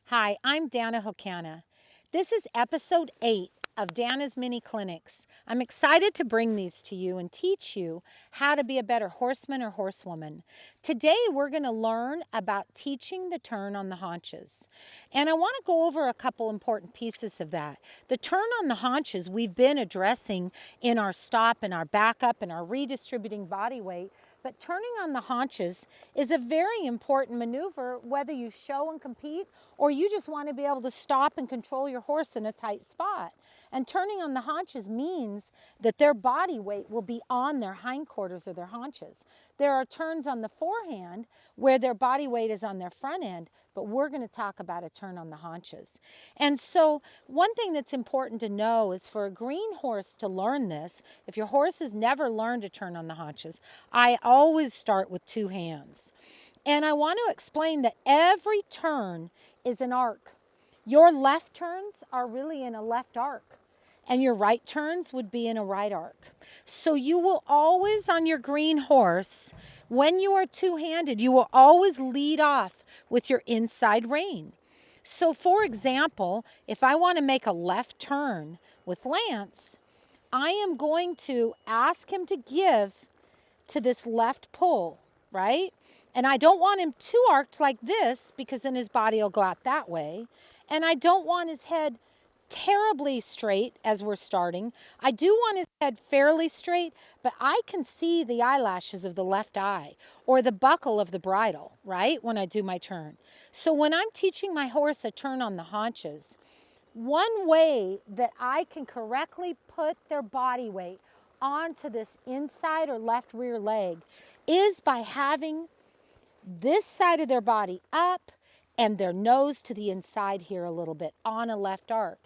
Hi, I'm Dana Hokana. This is episode 8 of Dana's Mini Clinics. I'm excited to bring these to you and teach you how to be a better horseman or horsewoman. Today we're going to learn about teaching the turn on the haunches. And I want to go over a couple important pieces of that. The turn on the haunches we've been addressing in our stop and our backup and our redistributing body weight. But turning on the haunches is a very important maneuver, whether you show and compete or you just want to be able to stop and control your horse in a tight spot. And turning on the haunches means that their body weight will be on their hindquarters or their haunches. There are turns on the forehand where their body weight is on their front end, but we're going to talk about a turn on the haunches. And so one thing that's important to know is for a green horse to learn this, if your horse has never learned to turn on the haunches, I always start with two hands. And I want to explain that every turn is an arc. Your left turns are really in a left arc, and your right turns would be in a right arc. So you will always, on your green horse, when you are two-handed, you will always lead off with your inside rein. So for example, if I want to make a left turn with Lance, I am going to ask him to give to this left pull, right? And I don't want him too arced like this because then his body will go out that way. And I don't want his head terribly straight as we're starting. I do want his head fairly straight, but I can see the eyelashes of the left eye or the buckle of the bridle, right, when I do my turn. So when I'm teaching my horse a turn on the haunches, one way that I can correctly put their body weight onto this inside or left rear leg is by having this side of their body up and their nose to the inside here a little bit on a left arc.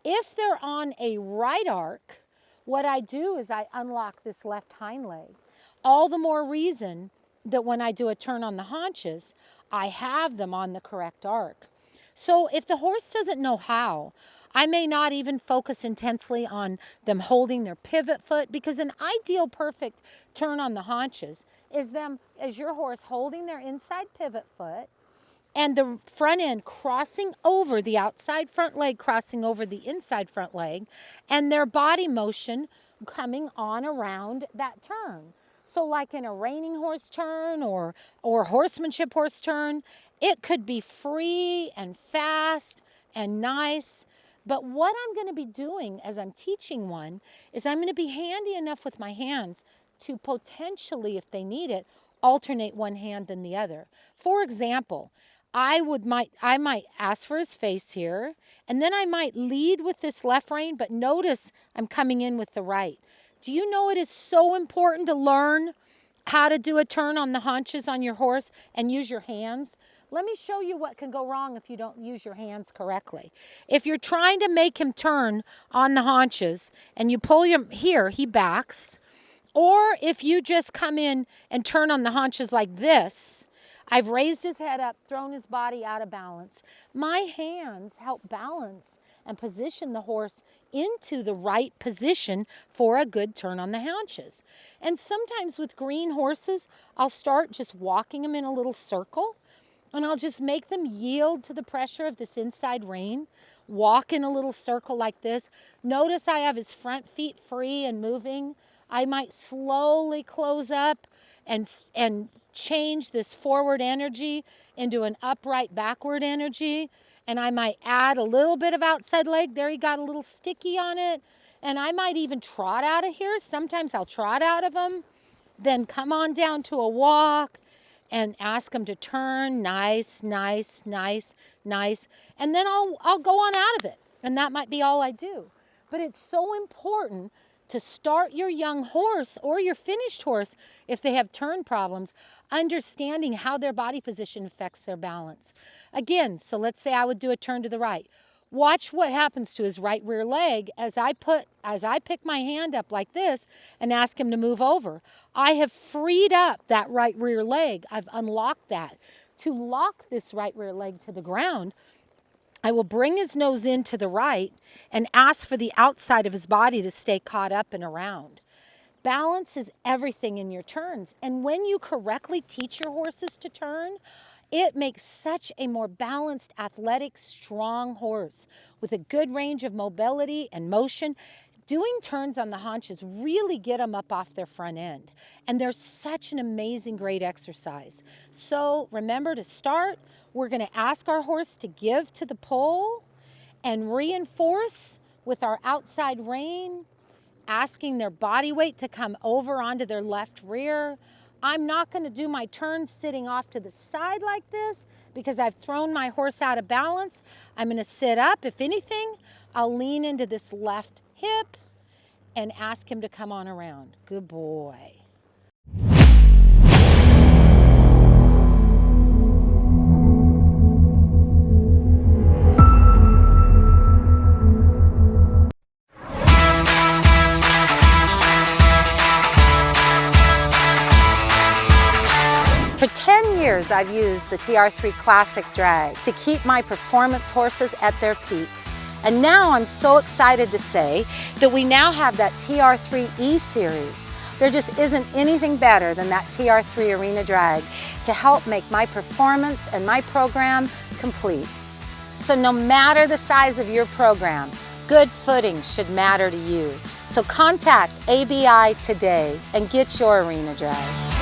If they're on a right arc, what I do is I unlock this left hind leg. All the more reason that when I do a turn on the haunches, I have them on the correct arc. So if the horse doesn't know how, I may not even focus intensely on them holding their pivot foot, because an ideal perfect turn on the haunches is them, as your horse, holding their inside pivot foot and the front end crossing over the outside front leg, crossing over the inside front leg, and their body motion coming on around that turn. So like in a reining horse turn or horsemanship horse turn, it could be free and fast and nice. But what I'm going to be doing as I'm teaching one is I'm going to be handy enough with my hands to potentially, if they need it, alternate one hand than the other. For example, I might ask for his face here, and then I might lead with this left rein, but notice I'm coming in with the right. Do you know it is so important to learn how to do a turn on the haunches on your horse and use your hands? Let me show you what can go wrong if you don't use your hands correctly. If you're trying to make him turn on the haunches and you pull him here, he backs. Or if you just come in and turn on the haunches like this, I've raised his head up, thrown his body out of balance. My hands help balance and position the horse into the right position for a good turn on the haunches. And sometimes with green horses, I'll start just walking them in a little circle, and I'll just make them yield to the pressure of this inside rein, walk in a little circle like this. Notice I have his front feet free and moving. I might slowly close up and change this forward energy into an upright backward energy. And I might add a little bit of outside leg. There, he got a little sticky on it. And I might even trot out of here. Sometimes I'll trot out of them, then come on down to a walk and ask them to turn, nice, nice, nice, nice. And then I'll go on out of it. And that might be all I do. But it's so important to start your young horse or your finished horse, if they have turn problems, understanding how their body position affects their balance. Again, so let's say I would do a turn to the right. Watch what happens to his right rear leg as I pick my hand up like this and ask him to move over. I have freed up that right rear leg. I've unlocked that. To lock this right rear leg to the ground, I will bring his nose in to the right and ask for the outside of his body to stay caught up and around. Balance is everything in your turns. And when you correctly teach your horses to turn, It makes such a more balanced, athletic, strong horse with a good range of mobility and motion. Doing turns on the haunches really get them up off their front end. And they're such an amazing, great exercise. So remember to start, we're gonna ask our horse to give to the pole and reinforce with our outside rein, asking their body weight to come over onto their left rear. I'm not gonna do my turns sitting off to the side like this because I've thrown my horse out of balance. I'm gonna sit up. If anything, I'll lean into this left hip and ask him to come on around. Good boy. For 10 years, I've used the TR3 Classic drag to keep my performance horses at their peak. And now I'm so excited to say that we now have that TR3 E series. There just isn't anything better than that TR3 Arena drag to help make my performance and my program complete. So no matter the size of your program, good footing should matter to you. So contact ABI today and get your Arena drag.